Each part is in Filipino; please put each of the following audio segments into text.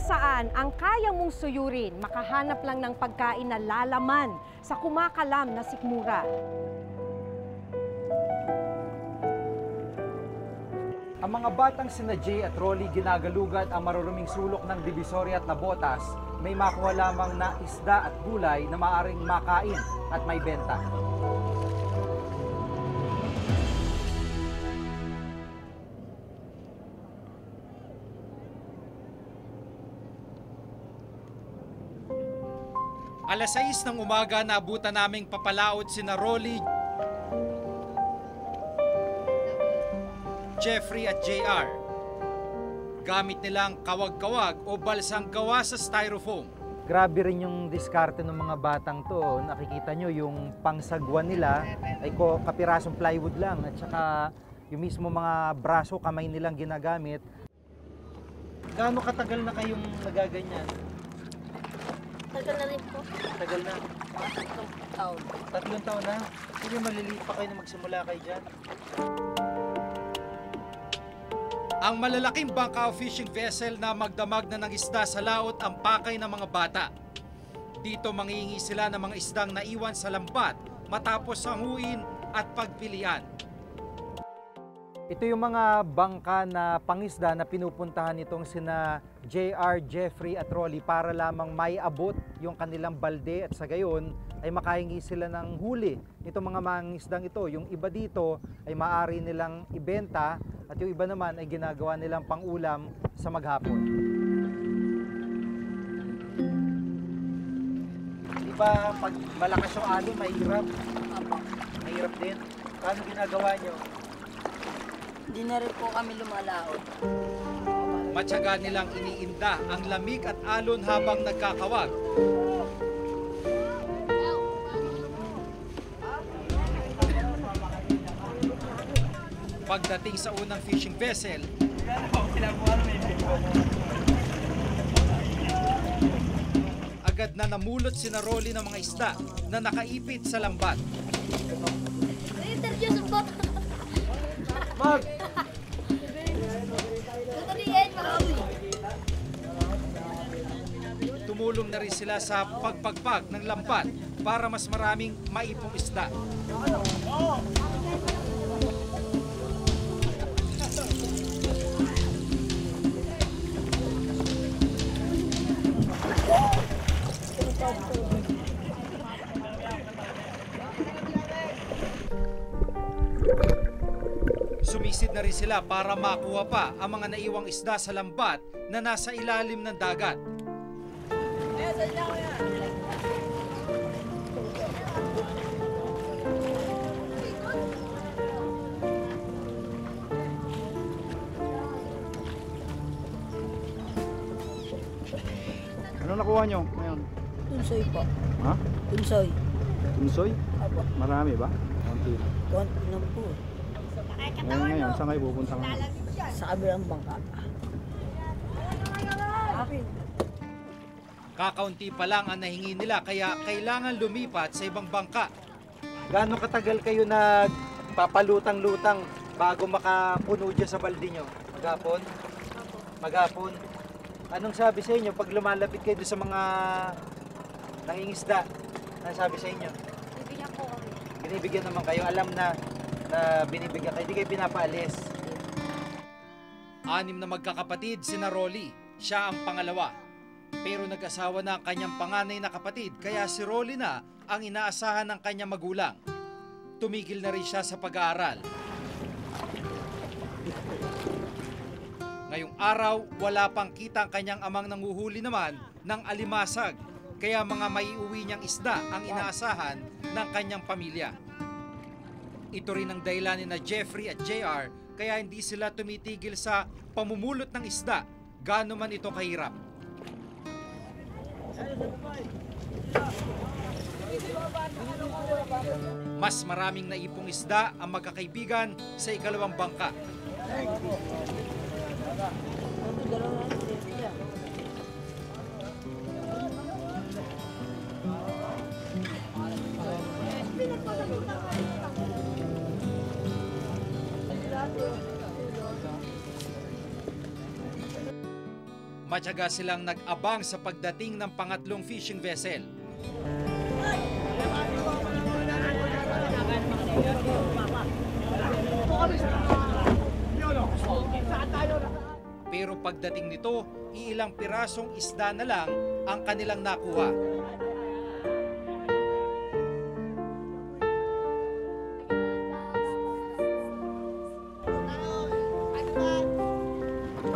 saan ang kaya mong suyurin, makahanap lang ng pagkain na lalaman sa kumakalam na sikmura. Ang mga batang sina Jay at Rolly ginagalugat ang maruruming sulok ng Divisoria at Navotas, may makuha lamang na isda at gulay na maaaring makain at may benta. Alas 6 ng umaga, naabutan naming papalaot sina Rolly, Jeffrey at JR. Gamit nilang kawag-kawag o balsang gawa sa styrofoam. Grabe rin yung diskarte ng mga batang to. Nakikita nyo yung pangsagwan nila ay kapirasong plywood lang at saka yung mismo mga braso, kamay nilang ginagamit. Gaano katagal na kayong nagaganyan? Tagal na rin po. Tagal na? 3 taon. 3 taon na? Sige, maliliit pa kayo na magsimula kayo dyan. Ang malalaking bangka o fishing vessel na magdamag na ng isda sa laot ang pakay ng mga bata. Dito manghihingi sila ng mga isdang naiwan sa lambat matapos hanguin at pagpilian. Ito yung mga bangka na pangisda na pinupuntahan nitong sina JR, Jeffrey at Rolly para lamang may abot yung kanilang balde at sa gayon ay makahingi sila ng huli. Itong mga mangisdang ito, yung iba dito ay maaari nilang ibenta at yung iba naman ay ginagawa nilang pangulam sa maghapon. Di ba pag malakas yung alon, mahirap? Mahirap din. Paano ginagawa nyo? Hindi na rin po kami lumalaot. Matyaga nilang iniinda ang lamig at alon habang nagkakawag. Pagdating sa unang fishing vessel, agad na namulot sina Rolly ng mga isda na nakaipit sa lambat. Interview sa bot. Mag! Tumulong na rin sila sa pagpagpag ng lambat para mas maraming maipong isda. Sumisid na rin sila para makuha pa ang mga naiwang isda sa lambat na nasa ilalim ng dagat. Ano nakuha nyo ngayon? Tunsoy po. Ha? Tunsoy. Tunsoy? Apo. Marami ba? Konti. Konti na po. Ngayon, saan kayo pupunta ngayon? Sa kabilang bangka. Kakaunti pa lang ang nahingi nila kaya kailangan lumipat sa ibang bangka. Gaano katagal kayo nagpapalutang-lutang bago makapuno dyan sa balde nyo? Maghapon? Maghapon? Anong sabi sa inyo pag lumalapit kayo sa mga nangingisda? Anong sabi sa inyo? Bibigyan po kami. Binibigyan naman kayo, alam na binibigyan kayo, hindi kayo pinapaalis. 6 na magkakapatid sina Rolly, siya ang pangalawa. Pero nag-asawa na ang kanyang panganay na kapatid kaya si Rolly na ang inaasahan ng kanyang magulang. Tumigil na rin siya sa pag-aaral. Ngayong araw, wala pang kita ang kanyang amang nanguhuli naman ng alimasag. Kaya mga maiuwi niyang isda ang inaasahan ng kanyang pamilya. Ito rin ang dahilan ni na Jeffrey at JR kaya hindi sila tumitigil sa pamumulot ng isda, gaano man ito kahirap. Mas maraming naipong isda ang magkakaibigan sa ikalawang bangka. Matyaga silang nag-abang sa pagdating ng pangatlong fishing vessel. Pero pagdating nito, iilang pirasong isda na lang ang kanilang nakuha.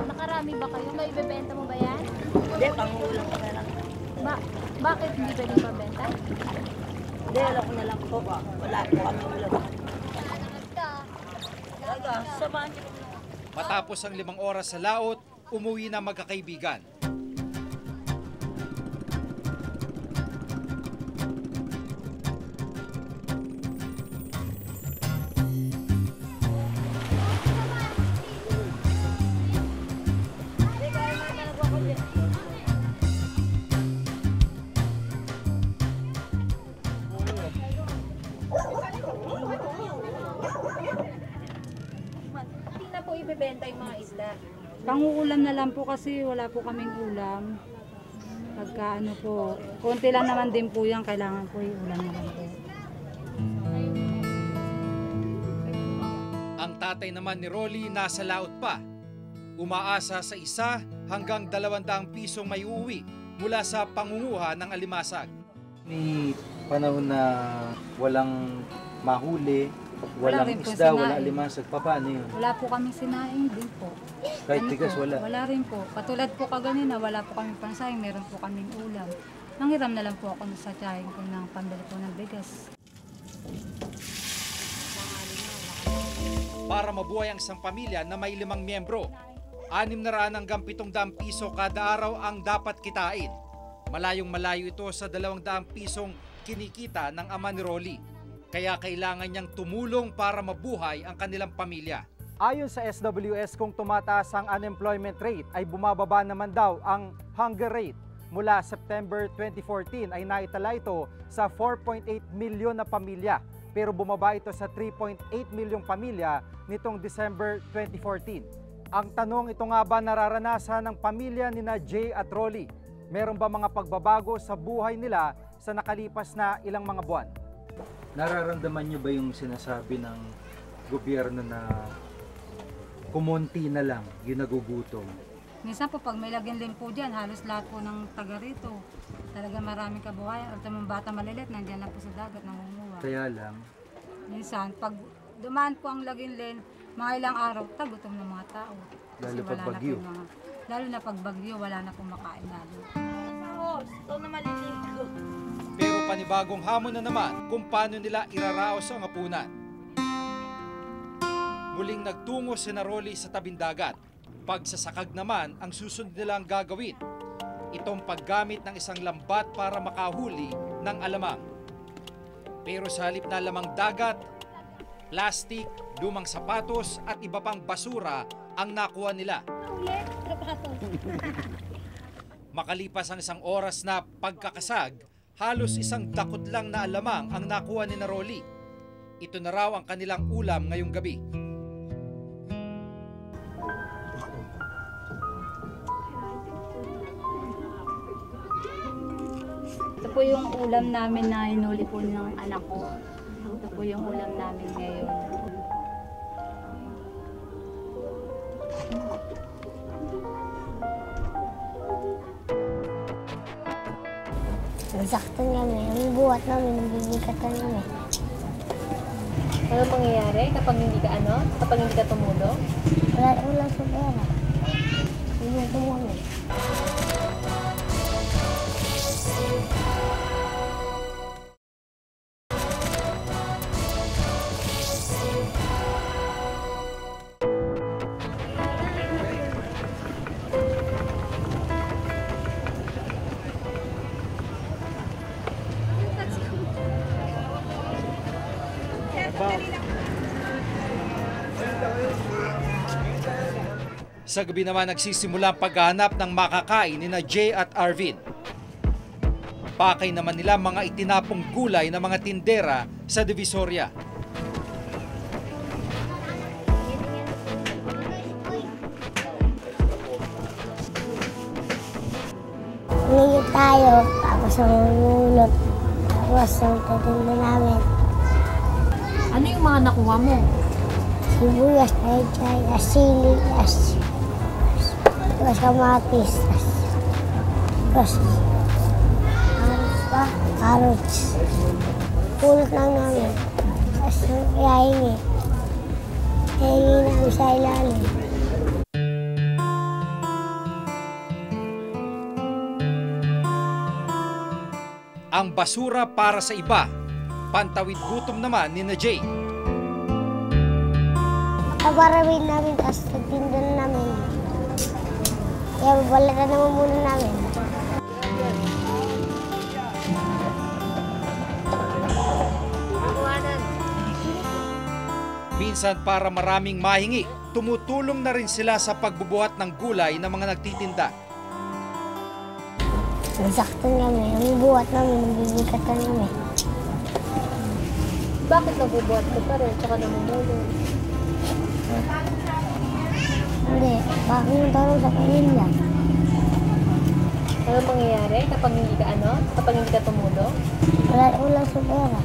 Nakarami ba kayo? May ibebenta mo ba yan? Hindi, pangulang ko na lang. Bakit hindi pwedeng mabenta? Hindi, alam ko na lang po ba. Wala po kami ulam. Talaga, samahan niyo. Matapos ang 5 oras sa laot, umuwi na magkakaibigan. Hindi na po ibebenta yung mga isda. Panguulam na lang po kasi wala po kaming ulam. Pagka ano po, konti lang naman din po yan, kailangan po yung ulam na lang po. Ang tatay naman ni Rolly nasa laot pa. Umaasa sa 1 hanggang 200 pisong may uuwi mula sa pangunguha ng alimasag. May panahon na walang mahuli, Wala walang rin po isda, sinaing. walang alimasag. Paano yun? Wala po kami sinaing din po. Kahit Ano bigas po, wala. Wala rin po. Katulad po kaganina, wala po kami pansayang, meron po kaming ulam. Nanghiram na lang po ako sa tiyahin ko ng pambili po ng bigas. Para mabuhay ang isang pamilya na may 5 miyembro, 600 hanggang 700 piso kada araw ang dapat kitain. Malayong malayo ito sa 200 pisong kinikita ng ama ni Rolly. Kaya kailangan niyang tumulong para mabuhay ang kanilang pamilya. Ayon sa SWS, kung tumataas ang unemployment rate ay bumababa naman daw ang hunger rate. Mula September 2014 ay naitala ito sa 4.8 milyon na pamilya, pero bumaba ito sa 3.8 milyong pamilya nitong December 2014. Ang tanong, ito nga ba nararanasan ng pamilya ni na Jay at Rolly? Meron ba mga pagbabago sa buhay nila sa nakalipas na ilang mga buwan? Nararamdaman niyo ba yung sinasabi ng gobyerno na kumonti na lang yung nagugutom? Minsan po pag may lagyan po dyan, halos lahat po ng taga rito. Talaga maraming kabuhayan. At mga bata malilit, nandiyan lang po sa dagat, nangunguha. Kaya lang, Minsan, pag dumaan po ang lagin mga ilang araw, tagutom ng mga tao. Lalo pag wala na bagyo. po lalo na pag bagyo, wala na pong makain lalo. Ito na maliligo. Pero panibagong hamon na naman kung paano nila iraraos ang hapunan. Muling nagtungo si na Rolly sa tabing dagat. Pagsasakag naman ang susunod nilang gagawin. Itong paggamit ng isang lambat para makahuli ng alamang. Pero sa halip na lamang dagat, plastik, lumang sapatos at iba pang basura ang nakuha nila. Makalipas ang 1 oras na pagkakasag, halos isang dakot lang na alamang ang nakuha ni na Rolly. Ito na raw ang kanilang ulam ngayong gabi. Ito po yung ulam namin na hinuli po ng anak ko. Ito po yung ulam namin ngayon. Nagsaktan kami, ang buhat namin, nabibigatan kami. Ano mangyayari kapag hindi ka Kapag hindi ka tumulong? Wala sa pera. Binuto kami. Sa gabi naman nagsisimula ang paghahanap ng makakain ni na Jay at Arvin. Pakay naman nila mga itinapong gulay na mga tindera sa Divisoria. tayo, tapos namumulot. Tapos ang tatinda namin. Ano yung mga nakuha mo? Sibuyas, chay, asili, tapos kamatis, tapos carrots. Pulot lang namin. Tapos hihingi. Hihingi namin sa ilalim. Ang basura para sa iba, pantawid gutom naman ni na Jay. Kabarawin namin, tapos nagtinda na namin. Kaya babalatan naman muna namin. Minsan para maraming mahingi, tumutulong na rin sila sa pagbubuhat ng gulay ng mga nagtitinda. Nasaktan kami, ang buhat namin, nabibigatan kami. Bakit nabubuhat ka pa rin? Tsaka namumulong. Hindi, bakit yung tanong sa pamilya? Ano mangyayari kapag hindi ka Kapag hindi ka tumulong? Wala sa pera.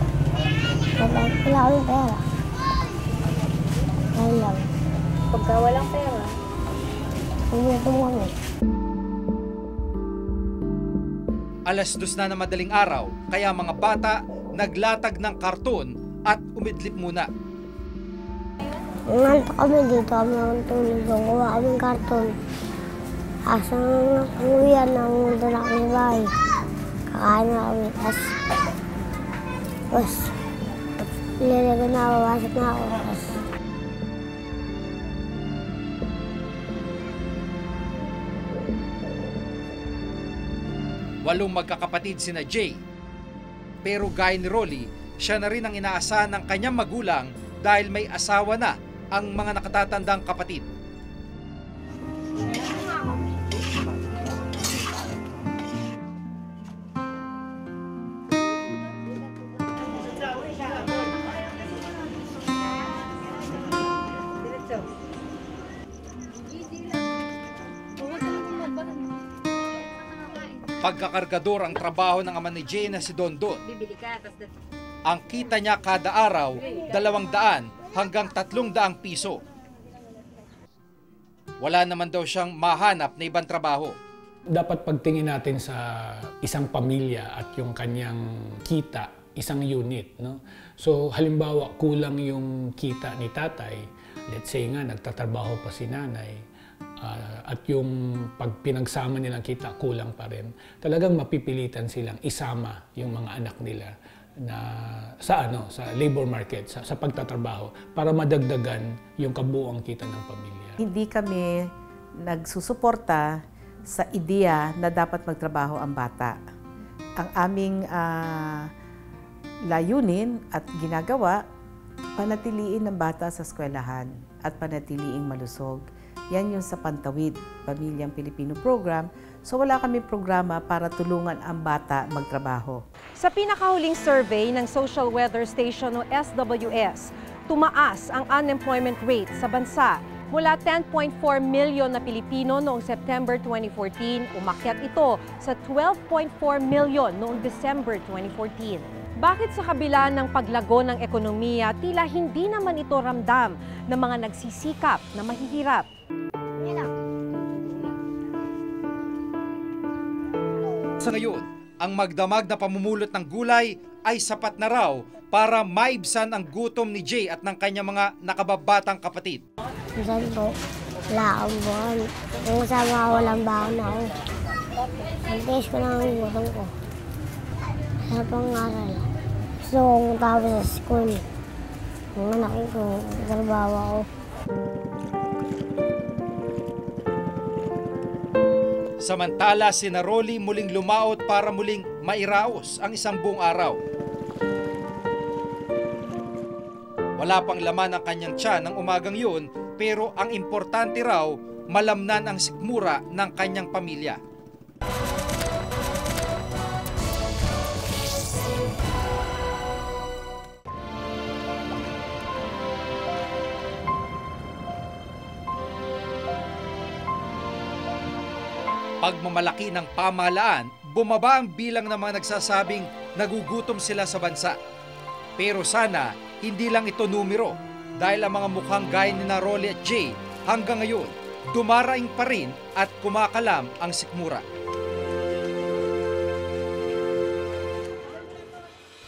Wala kami pera. Ayun lang. Pagka walang pera, Tumutong kami. Alas 2 na madaling araw, kaya mga bata naglatag ng karton at umidlip muna. Nanto kami dito, kami ang tulog. Kuha kaming karton. Asang uwian na mundo na kami bahay. Kakain na kami. Tapos, lalagan na ako, wasap na ako. Tapos, Walong magkakapatid sina Jay. Pero gaya ni Rolly, siya na rin ang inaasahan ng kanyang magulang dahil may asawa na ang mga nakatatandang kapatid. Pagkakargador ang trabaho ng ama ni Jay na si Dondon. Ang kita niya kada araw, 200 hanggang 300 piso. Wala naman daw siyang mahanap na ibang trabaho. Dapat pagtingin natin sa isang pamilya at yung kanyang kita, isang unit. No? So halimbawa, kulang yung kita ni tatay, let's say nga nagtatrabaho pa si nanay, at yung pag pinagsama nilang kita, kulang pa rin. Talagang mapipilitan silang isama yung mga anak nila na sa labor market, sa pagtatrabaho para madagdagan yung kabuuang kita ng pamilya. Hindi kami nagsusuporta sa ideya na dapat magtrabaho ang bata. Ang aming layunin at ginagawa, panatiliin ng bata sa eskwelahan at panatiliing malusog. Yan yung sa Pantawid, Pamilyang Pilipino Program. So wala kami programa para tulungan ang bata magtrabaho. Sa pinakahuling survey ng Social Weather Station o SWS, tumaas ang unemployment rate sa bansa. Mula 10.4 milyon na Pilipino noong September 2014, umakyat ito sa 12.4 milyon noong December 2014. Bakit sa kabila ng paglago ng ekonomiya, tila hindi naman ito ramdam ng mga nagsisikap na mahihirap? Sa ngayon, ang magdamag na pamumulot ng gulay ay sapat na raw para maibsan ang gutom ni Jay at ng kanyang mga nakababatang kapatid. minsan po, wala akong buwan. Kung kasama ako, walang baon ako. Nagtiis ko lang ang gutom ko. Sa pangaral. Gusto kong tapos sa school. Yung anak ko, trabaho ako. Samantala, si Rolly muling lumaot para muling mairaos ang isang buong araw. Wala pang laman ang kanyang tiyan ng umagang yun, pero ang importante raw, malamnan ang sikmura ng kanyang pamilya. Pagmamalaki ng pamahalaan bumaba ang bilang ng mga nagsasabing nagugutom sila sa bansa. Pero sana hindi lang ito numero dahil ang mga mukhang gaya ni Rolly at Jay hanggang ngayon dumaraing pa rin at kumakalam ang sikmura.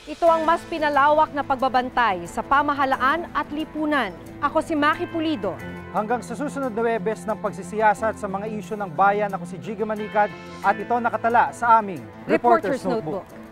Ito ang mas pinalawak na pagbabantay sa pamahalaan at lipunan. Ako si Maki Pulido. Hanggang sa susunod na Webes ng pagsisiyasat sa mga isyu ng bayan, ako si Jiggy Manikad at ito nakatala sa aming Reporter's Notebook.